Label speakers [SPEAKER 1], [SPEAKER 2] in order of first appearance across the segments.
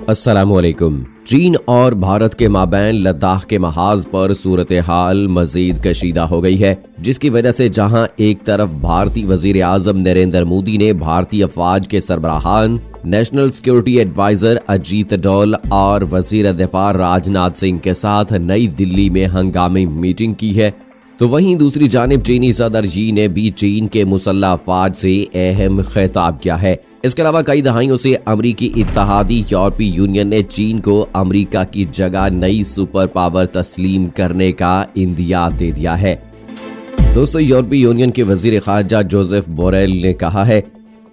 [SPEAKER 1] अस्सलामुअलैकुम। चीन और भारत के माबैन लद्दाख के महाज पर सूरत हाल मजीद कशीदा हो गई है, जिसकी वजह से जहां एक तरफ भारतीय वजीर आजम नरेंद्र मोदी ने भारतीय अफवाज के सरबराहान, नेशनल सिक्योरिटी एडवाइजर अजीत डोल और वजीर दिफा राजनाथ सिंह के साथ नई दिल्ली में हंगामी मीटिंग की है, तो वहीं दूसरी जानिब चीनी सदर जी ने भी चीन के मुसल्लह अफवाज से अहम खिताब किया है। इसके अलावा कई दहाइयों से अमरीकी इत्तेहादी यूरोपीय यूनियन ने चीन को अमरीका की जगह नई सुपर पावर तस्लीम करने का इंदिया दे दिया है। दोस्तों, यूरोपीय यूनियन के वजीर खारजा जोसेफ बोरेल ने कहा है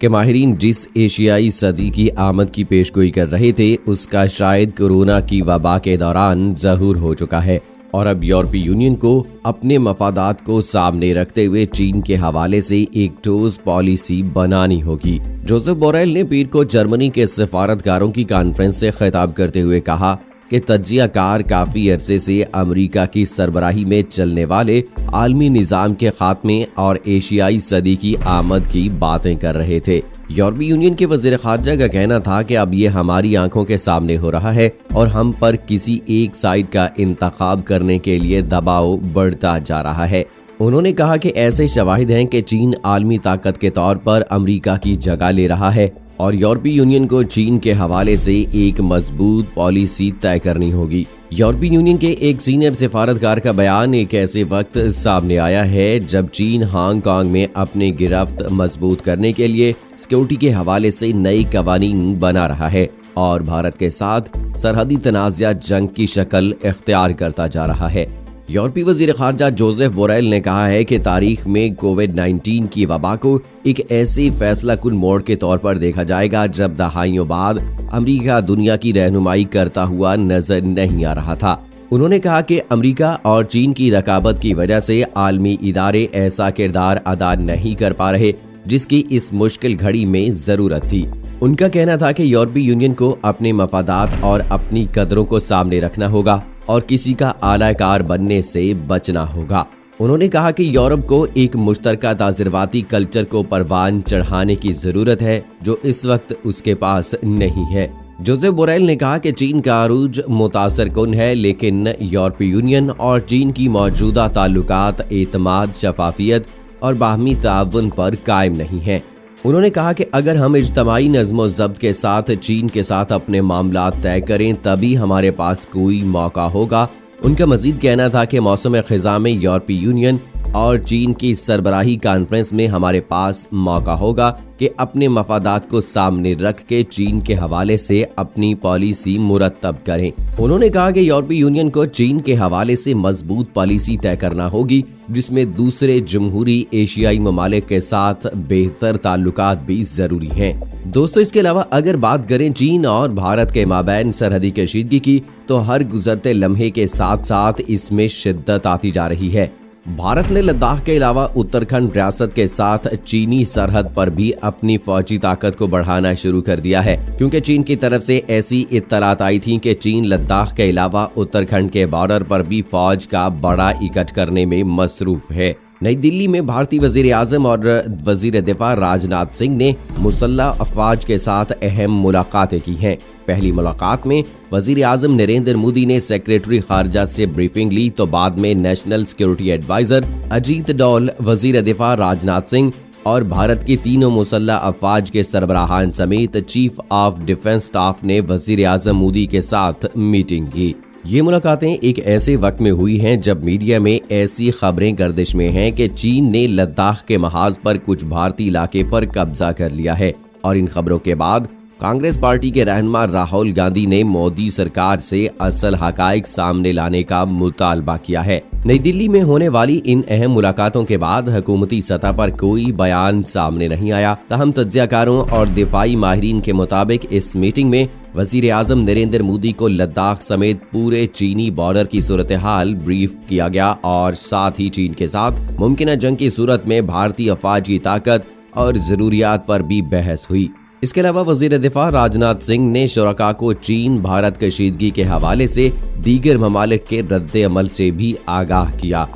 [SPEAKER 1] कि माहिरीन जिस एशियाई सदी की आमद की पेशगोई कर रहे थे, उसका शायद कोरोना की वबा के दौरान ज़हूर हो चुका है और अब यूरोपीय यूनियन को अपने मफादात को सामने रखते हुए चीन के हवाले से एक ठोस पॉलिसी बनानी होगी। जोसेफ बोरेल ने पीर को जर्मनी के सिफारतकारों की कॉन्फ्रेंस से खिताब करते हुए कहा कि तज्जियाकार काफी अरसे से अमेरिका की सरबराही में चलने वाले आलमी निजाम के खात्मे और एशियाई सदी की आमद की बातें कर रहे थे। यूरोपीय यूनियन के वजीर खारजा का कहना था कि अब ये हमारी आंखों के सामने हो रहा है और हम पर किसी एक साइड का इंतखाब करने के लिए दबाव बढ़ता जा रहा है। उन्होंने कहा कि ऐसे शवाहिद हैं कि चीन आलमी ताकत के तौर पर अमेरिका की जगह ले रहा है और यूरोपीय यूनियन को चीन के हवाले से एक मजबूत पॉलिसी तय करनी होगी। यूरोपीय यूनियन के एक सीनियर सिफारतकार का बयान एक ऐसे वक्त सामने आया है जब चीन हांगकांग में अपनी गिरफ्त मजबूत करने के लिए सिक्योरिटी के हवाले से नई कवानीन बना रहा है और भारत के साथ सरहदी तनाज़ा जंग की शक्ल इख्तियार करता जा रहा है। यूरोपीय वजीर खारजा जोसेफ बोरेल ने कहा है कि तारीख में कोविड-19 की वबा को एक ऐसे फैसला कुन मोड़ के तौर पर देखा जाएगा जब दहाइयों बाद अमेरिका दुनिया की रहनुमाई करता हुआ नजर नहीं आ रहा था। उन्होंने कहा कि अमेरिका और चीन की रकाबत की वजह से आलमी इदारे ऐसा किरदार अदा नहीं कर पा रहे जिसकी इस मुश्किल घड़ी में जरूरत थी। उनका कहना था कि यूरोपीय यूनियन को अपने मफादात और अपनी कदरों को सामने रखना होगा और किसी का आलाकार बनने से बचना होगा। उन्होंने कहा कि यूरोप को एक मुश्तरका ताज़िरवाती कल्चर को परवान चढ़ाने की जरूरत है जो इस वक्त उसके पास नहीं है। जोसेफ बोरेल ने कहा कि चीन का अरूज मुतासर कुन है, लेकिन यूरोपीय यूनियन और चीन की मौजूदा ताल्लुकात एतमाद, शफाफियत और बाहमी ताउन पर कायम नहीं है। उन्होंने कहा कि अगर हम इज्तमाई नज़्म व ज़ब्त के साथ चीन के साथ अपने मामलात तय करें तभी हमारे पास कोई मौका होगा। उनका मजीद कहना था कि मौसम ख़िज़ा में यूरोपीय यूनियन और चीन की सरबराही कॉन्फ्रेंस में हमारे पास मौका होगा कि अपने मफादात को सामने रख के चीन के हवाले से अपनी पॉलिसी मुरतब करें। उन्होंने कहा कि यूरोपीय यूनियन को चीन के हवाले से मजबूत पॉलिसी तय करना होगी जिसमें दूसरे जमहूरी एशियाई ममालिक के साथ बेहतर ताल्लुकात भी जरूरी हैं। दोस्तों, इसके अलावा अगर बात करें चीन और भारत के माबैन सरहदी कशीदगी की, तो हर गुजरते लम्हे के साथ साथ इसमें शिद्दत आती जा रही है। भारत ने लद्दाख के अलावा उत्तराखंड रियासत के साथ चीनी सरहद पर भी अपनी फौजी ताकत को बढ़ाना शुरू कर दिया है, क्योंकि चीन की तरफ से ऐसी इत्तलात आई थी कि चीन लद्दाख के अलावा उत्तराखंड के बॉर्डर पर भी फौज का बड़ा इकट्ठ करने में मसरूफ है। नई दिल्ली में भारतीय वजीर आजम और वजीर दिफा राजनाथ सिंह ने मुसल्लह अफवाज के साथ अहम मुलाकातें की हैं। पहली मुलाकात में वजीर आजम नरेंद्र मोदी ने सेक्रेटरी खारजा से ब्रीफिंग ली, तो बाद में नेशनल सिक्योरिटी एडवाइजर अजीत डोल, वजीर दिफा राजनाथ सिंह और भारत के तीनों मुसल्लह अफवाज के सरबराहान समेत चीफ ऑफ डिफेंस स्टाफ ने वजीर आजम मोदी के साथ मीटिंग की। ये मुलाकातें एक ऐसे वक्त में हुई हैं जब मीडिया में ऐसी खबरें गर्दिश में हैं कि चीन ने लद्दाख के महाज पर कुछ भारतीय इलाके पर कब्जा कर लिया है और इन खबरों के बाद कांग्रेस पार्टी के रहनुमा राहुल गांधी ने मोदी सरकार से असल हकाइक सामने लाने का मुतालबा किया है। नई दिल्ली में होने वाली इन अहम मुलाकातों के बाद हुकूमती सतह पर कोई बयान सामने नहीं आया। तहम तज्जियाकारों और दिफाई माहिरीन के मुताबिक इस मीटिंग में वजीर आजम नरेंद्र मोदी को लद्दाख समेत पूरे चीनी बॉर्डर की सूरत हाल ब्रीफ किया गया और साथ ही चीन के साथ मुमकिन जंग की सूरत में भारतीय अफवाज की ताकत और जरूरियात पर भी बहस हुई। इसके अलावा वजीर दिफा राजनाथ सिंह ने शुरका को चीन भारत कशीदगी के हवाले से दीगर ममालिक के रद्द अमल से भी आगाह किया।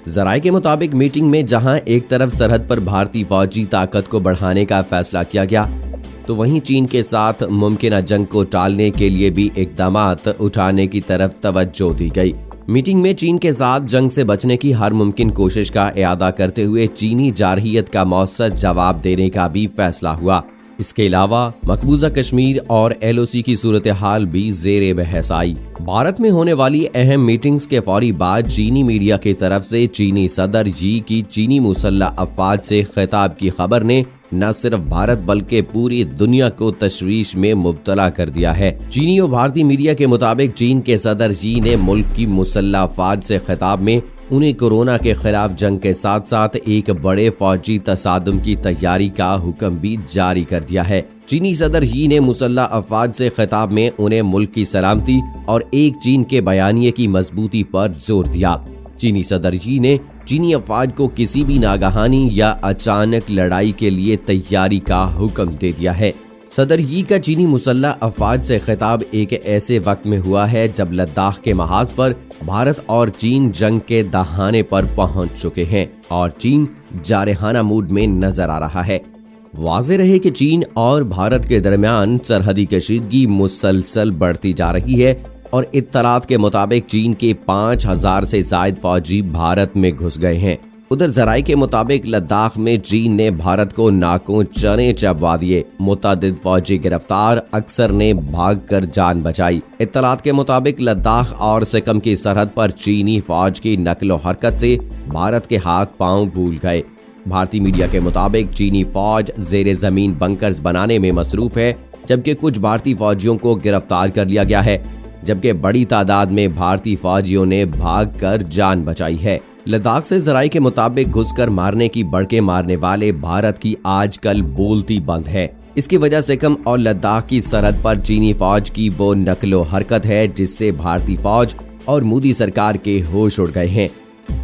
[SPEAKER 1] जराये के मुताबिक मीटिंग में जहां एक तरफ सरहद पर भारतीय फौजी ताकत को बढ़ाने का फैसला किया गया, तो वहीं चीन के साथ मुमकिन जंग को टालने के लिए भी इक़दामात उठाने की तरफ तवज्जो दी गई। मीटिंग में चीन के साथ जंग से बचने की हर मुमकिन कोशिश का इआदा करते हुए चीनी जारहियत का मौसर जवाब देने का भी फैसला हुआ। इसके अलावा मकबूजा कश्मीर और LOC की सूरत हाल भी ज़ेरे बहस आई। भारत में होने वाली अहम मीटिंग्स के फौरी बाद चीनी मीडिया की तरफ से चीनी सदर जी की चीनी मुसल्लह अफवाज से खिताब की खबर ने न सिर्फ भारत बल्कि पूरी दुनिया को तशवीश में मुब्तला कर दिया है। चीनी और भारतीय मीडिया के मुताबिक चीन के सदर जी ने मुल्क की मुसल्लह अफवाज से खिताब में उन्हें कोरोना के खिलाफ जंग के साथ साथ एक बड़े फौजी तसादुम की तैयारी का हुक्म भी जारी कर दिया है। चीनी सदर जी ने मुसल्लह अफवाज से खिताब में उन्हें मुल्क की सलामती और एक चीन के बयानिए की मजबूती पर जोर दिया। चीनी सदर जी ने चीनी अफवाज को किसी भी नागहानी या अचानक लड़ाई के लिए तैयारी का हुक्म दे दिया है। सदर यी का चीनी मुसल्लह अफवाज से खिताब एक ऐसे वक्त में हुआ है जब लद्दाख के महाज पर भारत और चीन जंग के दहाने पर पहुंच चुके हैं और चीन जारहाना मूड में नजर आ रहा है। वाज़े रहे कि चीन और भारत के दरमियान सरहदी कशीदगी मुसलसल बढ़ती जा रही है और इत्तलात के मुताबिक चीन के 5000 से जायद फौजी भारत में घुस गए हैं। उधर जराये के मुताबिक लद्दाख में चीन ने भारत को नाकों चने चबवा दिए। मुतअद्दिद फौजी गिरफ्तार, अक्सर ने भागकर जान बचाई। इत्तलात के मुताबिक लद्दाख और सिक्किम की सरहद पर चीनी फौज की नकलो हरकत से भारत के हाथ पांव भूल गए। भारतीय मीडिया के मुताबिक चीनी फौज जेरे जमीन बंकर्स बनाने में मसरूफ है, जबकि कुछ भारतीय फौजियों को गिरफ्तार कर लिया गया है, जबकि बड़ी तादाद में भारतीय फौजियों ने भागकर जान बचाई है। लद्दाख से जराये के मुताबिक घुसकर मारने की बढ़के मारने वाले भारत की आजकल बोलती बंद है। इसकी वजह सिक्किम और लद्दाख की सरहद पर चीनी फौज की वो नकलो हरकत है जिससे भारतीय फौज और मोदी सरकार के होश उड़ गए हैं।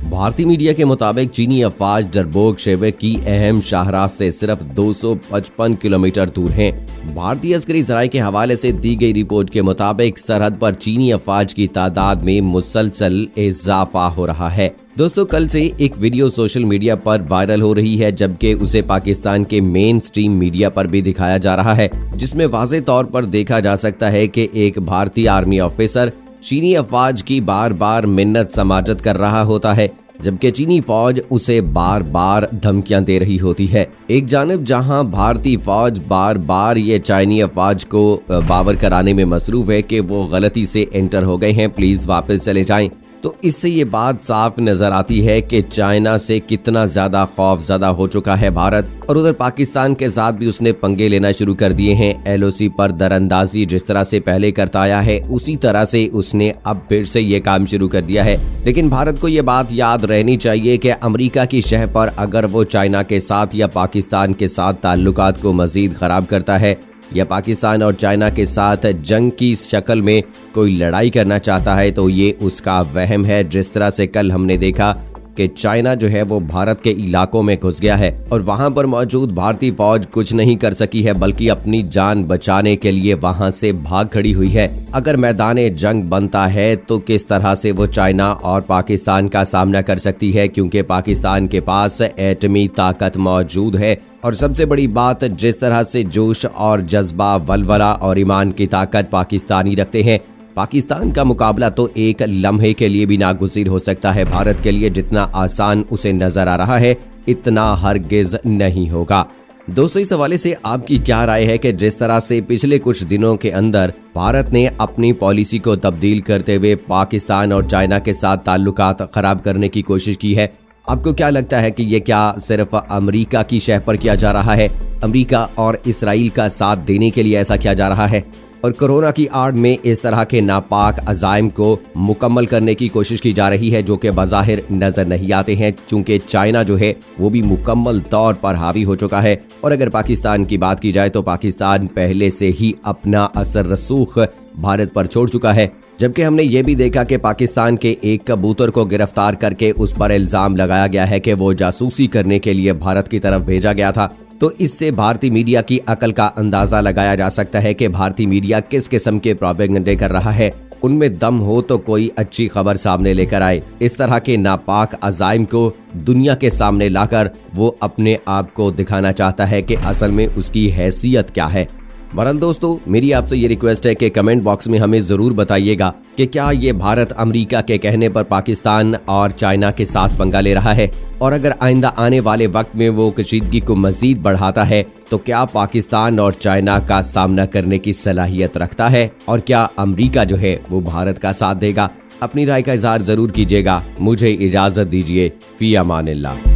[SPEAKER 1] भारतीय मीडिया के मुताबिक चीनी अफवाज डरबोक शेवेक की अहम शाहराह से सिर्फ 255 किलोमीटर दूर हैं। भारतीय अस्करी जराये के हवाले से दी गई रिपोर्ट के मुताबिक सरहद पर चीनी अफवाज की तादाद में मुसलसल इजाफा हो रहा है। दोस्तों, कल से एक वीडियो सोशल मीडिया पर वायरल हो रही है, जबकि उसे पाकिस्तान के मेन स्ट्रीम मीडिया पर भी दिखाया जा रहा है, जिसमें वाज़े तौर पर देखा जा सकता है कि एक भारतीय आर्मी ऑफिसर चीनी अफवाज की बार बार मिन्नत समाजत कर रहा होता है, जबकि चीनी फौज उसे बार बार धमकियां दे रही होती है। एक जानिब जहां भारतीय फौज बार बार ये चाइनी अफवाज को बावर कराने में मसरूफ है कि वो गलती से एंटर हो गए हैं, प्लीज वापस चले जाएं, तो इससे ये बात साफ नजर आती है कि चाइना से कितना ज्यादा खौफजदा हो चुका है भारत। और उधर पाकिस्तान के साथ भी उसने पंगे लेना शुरू कर दिए हैं। LOC पर दरअंदाजी जिस तरह से पहले करता आया है, उसी तरह से उसने अब फिर से ये काम शुरू कर दिया है। लेकिन भारत को ये बात याद रहनी चाहिए कि अमेरिका की शह पर अगर वो चाइना के साथ या पाकिस्तान के साथ ताल्लुकात को मजीद खराब करता है या पाकिस्तान और चाइना के साथ जंग की शक्ल में कोई लड़ाई करना चाहता है, तो ये उसका वहम है। जिस तरह से कल हमने देखा कि चाइना जो है वो भारत के इलाकों में घुस गया है और वहां पर मौजूद भारतीय फौज कुछ नहीं कर सकी है, बल्कि अपनी जान बचाने के लिए वहां से भाग खड़ी हुई है। अगर मैदान जंग बनता है तो किस तरह से वो चाइना और पाकिस्तान का सामना कर सकती है, क्योंकि पाकिस्तान के पास एटमी ताकत मौजूद है। और सबसे बड़ी बात, जिस तरह से जोश और जज्बा, वलवला और ईमान की ताकत पाकिस्तानी रखते हैं, पाकिस्तान का मुकाबला तो एक लम्हे के लिए भी नागुज़ीर हो सकता है। भारत के लिए जितना आसान उसे नजर आ रहा है, इतना हरगिज नहीं होगा। दोस्तों, इस हवाले से आपकी क्या राय है कि जिस तरह से पिछले कुछ दिनों के अंदर भारत ने अपनी पॉलिसी को तब्दील करते हुए पाकिस्तान और चाइना के साथ ताल्लुकात खराब करने की कोशिश की है, आपको क्या लगता है कि ये क्या सिर्फ अमेरिका की शह पर किया जा रहा है? अमेरिका और इसराइल का साथ देने के लिए ऐसा किया जा रहा है और कोरोना की आड़ में इस तरह के नापाक अज़ाइम को मुकम्मल करने की कोशिश की जा रही है, जो कि बज़ाहिर नजर नहीं आते हैं, चूंकि चाइना जो है वो भी मुकम्मल तौर पर हावी हो चुका है। और अगर पाकिस्तान की बात की जाए तो पाकिस्तान पहले से ही अपना असर रसूख भारत पर छोड़ चुका है। जबकि हमने ये भी देखा कि पाकिस्तान के एक कबूतर को गिरफ्तार करके उस पर इल्जाम लगाया गया है कि वो जासूसी करने के लिए भारत की तरफ भेजा गया था। तो इससे भारतीय मीडिया की अकल का अंदाजा लगाया जा सकता है कि भारतीय मीडिया किस किस्म के प्रोपेगेंडे कर रहा है उनमें दम हो तो कोई अच्छी खबर सामने लेकर आए। इस तरह के नापाक अजाइम को दुनिया के सामने लाकर वो अपने आप को दिखाना चाहता है कि असल में उसकी हैसियत क्या है। बहरहाल दोस्तों, मेरी आपसे ये रिक्वेस्ट है कि कमेंट बॉक्स में हमें जरूर बताइएगा कि क्या ये भारत अमेरिका के कहने पर पाकिस्तान और चाइना के साथ पंगा ले रहा है, और अगर आइंदा आने वाले वक्त में वो कशीदगी को मजीद बढ़ाता है तो क्या पाकिस्तान और चाइना का सामना करने की सलाहियत रखता है, और क्या अमेरिका जो है वो भारत का साथ देगा। अपनी राय का इजहार जरूर कीजिएगा। मुझे इजाजत दीजिए। फी अमानिल्लाह।